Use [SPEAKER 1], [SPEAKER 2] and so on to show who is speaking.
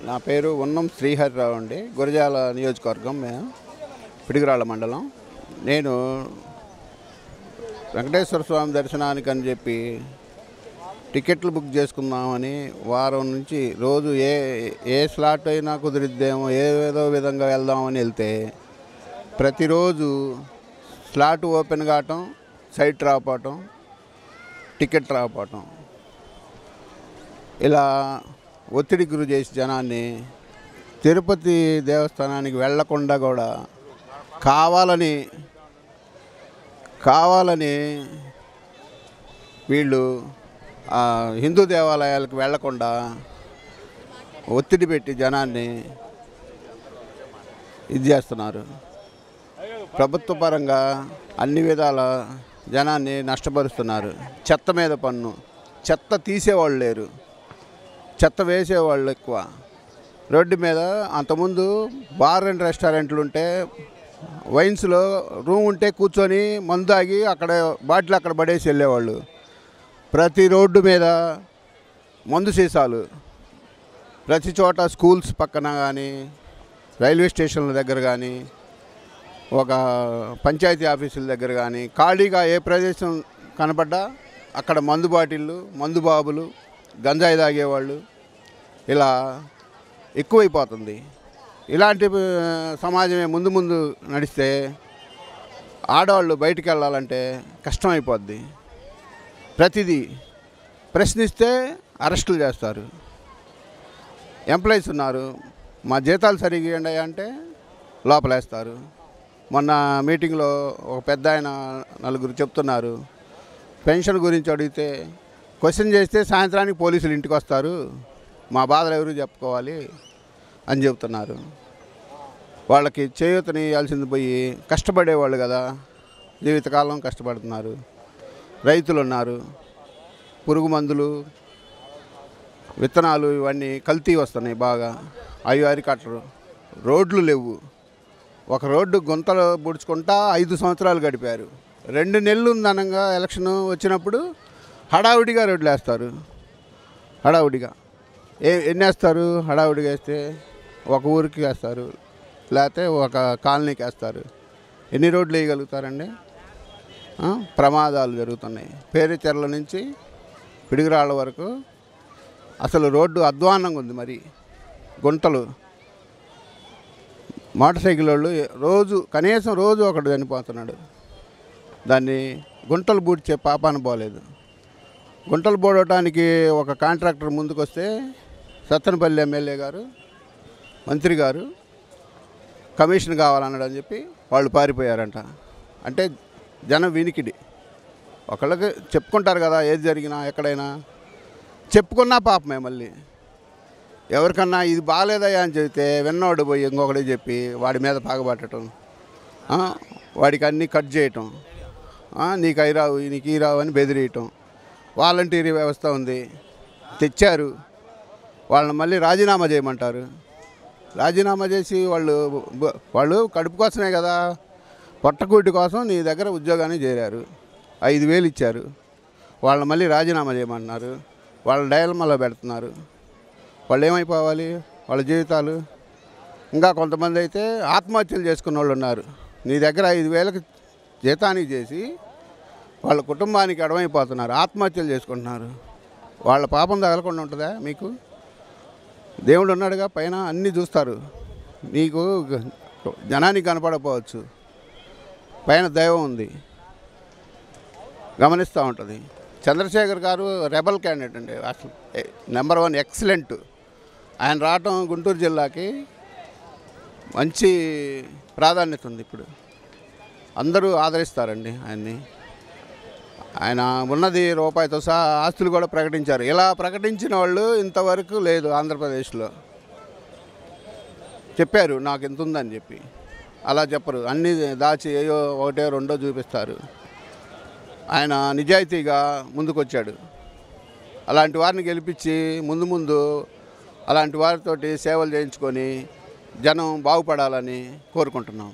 [SPEAKER 1] నా పేరు ఉన్నం శ్రీహరిరావు అండి. గురజాల నియోజకవర్గం, మేము పిడుగురాళ్ళ మండలం. నేను వెంకటేశ్వర స్వామి దర్శనానికి అని చెప్పి టికెట్లు బుక్ చేసుకుందామని వారం నుంచి రోజు ఏ స్లాట్ అయినా కుదిరిద్దేమో, ఏదో విధంగా వెళ్దామని వెళ్తే ప్రతిరోజు స్లాట్ ఓపెన్ కావటం, సైట్ రాకపోవటం, టికెట్ రాకపోవటం, ఇలా ఒత్తిడికి గురి చేసి జనాన్ని తిరుపతి దేవస్థానానికి వెళ్లకుండా కూడా కావాలని వీళ్ళు హిందూ దేవాలయాలకు వెళ్లకుండా ఒత్తిడి పెట్టి జనాన్ని ఇది చేస్తున్నారు. ప్రభుత్వ పరంగా అన్ని విధాల జనాన్ని నష్టపరుస్తున్నారు. చెత్త మీద పన్ను, చెత్త తీసేవాళ్ళు లేరు, చెత్త వేసేవాళ్ళు ఎక్కువ. రోడ్డు మీద అంతకుముందు బార్ అండ్ రెస్టారెంట్లు ఉంటే వైన్స్లో రూమ్ ఉంటే కూర్చొని మందు తాగి అక్కడ బాటిల్ అక్కడ పడేసి వెళ్ళేవాళ్ళు. ప్రతి రోడ్డు మీద మందు సీసాలు, ప్రతి చోట స్కూల్స్ పక్కన కానీ, రైల్వే స్టేషన్ల దగ్గర కానీ, ఒక పంచాయతీ ఆఫీసుల దగ్గర కానీ ఖాళీగా ఏ ప్రదేశం కనపడ్డా అక్కడ మందు బాటిళ్ళు, మందు బాబులు, గంజాయి తాగేవాళ్ళు ఇలా ఎక్కువైపోతుంది. ఇలాంటి సమాజమే ముందు ముందు నడిస్తే ఆడవాళ్ళు బయటికి వెళ్ళాలంటే కష్టమైపోద్ది. ప్రతిదీ ప్రశ్నిస్తే అరెస్టులు చేస్తారు. ఎంప్లాయీస్ ఉన్నారు, మా జీతాలు సరిగ్గా ఇవ్వండి అంటే లోపలేస్తారు. మొన్న మీటింగ్లో ఒక పెద్ద ఆయన నలుగురు చెప్తున్నారు, పెన్షన్ గురించి అడిగితే క్వశ్చన్ చేస్తే సాయంత్రానికి పోలీసులు ఇంటికి వస్తారు, మా బాధలు ఎవరు చెప్పుకోవాలి అని చెప్తున్నారు. వాళ్ళకి చేయూతని ఇవ్వాల్సింది పోయి కష్టపడేవాళ్ళు కదా, జీవితకాలం కష్టపడుతున్నారు. రైతులు ఉన్నారు, పురుగు మందులు, విత్తనాలు ఇవన్నీ కల్తీ వస్తున్నాయి బాగా, అవి అరికట్టరు. రోడ్లు లేవు. ఒక రోడ్డు గుంతలు పుడుచుకుంటా 5 సంవత్సరాలు గడిపారు. 2 నెలలు ఉందనంగా ఎలక్షన్ వచ్చినప్పుడు హడావుడిగా రోడ్లు వేస్తారు. హడావుడిగా ఎన్ని వేస్తారు? హడావుడిగా వేస్తే ఒక ఊరికి వేస్తారు, లేకపోతే ఒక కాలనీకి వేస్తారు. ఎన్ని రోడ్లు వేయగలుగుతారండి? ప్రమాదాలు జరుగుతున్నాయి. పేరుచెర్ల నుంచి పిడుగురాళ్ళ వరకు అసలు రోడ్డు అధ్వాన్నంగా ఉంది. మరి గుంటలు, మోటార్ సైకిల్ వాళ్ళు కనీసం రోజు ఒకడు చనిపోతున్నాడు. దాన్ని గుంటలు బూడ్చే పాపాన పోలేదు. గుంటలు బోడటానికి ఒక కాంట్రాక్టర్ ముందుకు వస్తే సత్తెనపల్లి ఎమ్మెల్యే గారు, మంత్రి గారు కమిషన్ కావాలన్నాడు అని చెప్పి వాళ్ళు పారిపోయారంట. అంటే జనం వినికిడి. ఒకళ్ళకి చెప్పుకుంటారు కదా, ఏది జరిగినా ఎక్కడైనా చెప్పుకున్నా పాపమే. మళ్ళీ ఎవరికన్నా ఇది బాగాలేదయ్యా అని చెబితే విన్నవాడు పోయి ఇంకొకటి చెప్పి వాడి మీద పాగబట్టడం, వాడికి అన్నీ కట్ చేయటం, నీకు అయి రావు, నీకు ఈ రావు అని బెదిరియటం. వాలంటీరీ వ్యవస్థ ఉంది, తెచ్చారు. వాళ్ళని మళ్ళీ రాజీనామా చేయమంటారు. రాజీనామా చేసి వాళ్ళు కడుపు కోసమే కదా, పొట్టకూటి కోసం నీ దగ్గర ఉద్యోగాన్ని చేరారు, 5,000 ఇచ్చారు. వాళ్ళని మళ్ళీ రాజీనామా చేయమంటున్నారు. వాళ్ళ డైలమాలో పెడుతున్నారు. వాళ్ళు ఏమైపోవాలి వాళ్ళ జీవితాలు? ఇంకా కొంతమంది అయితే ఆత్మహత్యలు చేసుకున్న వాళ్ళు ఉన్నారు. నీ దగ్గర 5,000కి జీతానికి చేసి వాళ్ళ కుటుంబానికి అడమైపోతున్నారు, ఆత్మహత్యలు చేసుకుంటున్నారు. వాళ్ళ పాపం తగలకుండా ఉంటుందా మీకు? దేవుడు ఉన్నాడుగా పైన, అన్నీ చూస్తారు. నీకు జనానికి కనపడకపోవచ్చు, పైన దైవం ఉంది, గమనిస్తూ ఉంటుంది. చంద్రశేఖర్ గారు రెబల్ క్యాండిడేట్ అండి, అసలు నెంబర్ 1 ఎక్సలెంట్. ఆయన రావటం గుంటూరు జిల్లాకి మంచి ప్రాధాన్యత ఉంది. ఇప్పుడు అందరూ ఆదరిస్తారండి ఆయన్ని. ఆయన ఉన్నది రూపాయితో సహా ఆస్తులు కూడా ప్రకటించారు. ఇలా ప్రకటించిన వాళ్ళు ఇంతవరకు లేదు ఆంధ్రప్రదేశ్లో. చెప్పారు నాకు ఎంత ఉందని చెప్పి, అలా చెప్పరు. అన్నీ దాచి ఏయో 1, 2 చూపిస్తారు. ఆయన నిజాయితీగా ముందుకొచ్చాడు. అలాంటి వారిని గెలిపించి ముందు అలాంటి వారితోటి సేవలు చేయించుకొని జనం బాగుపడాలని కోరుకుంటున్నాం.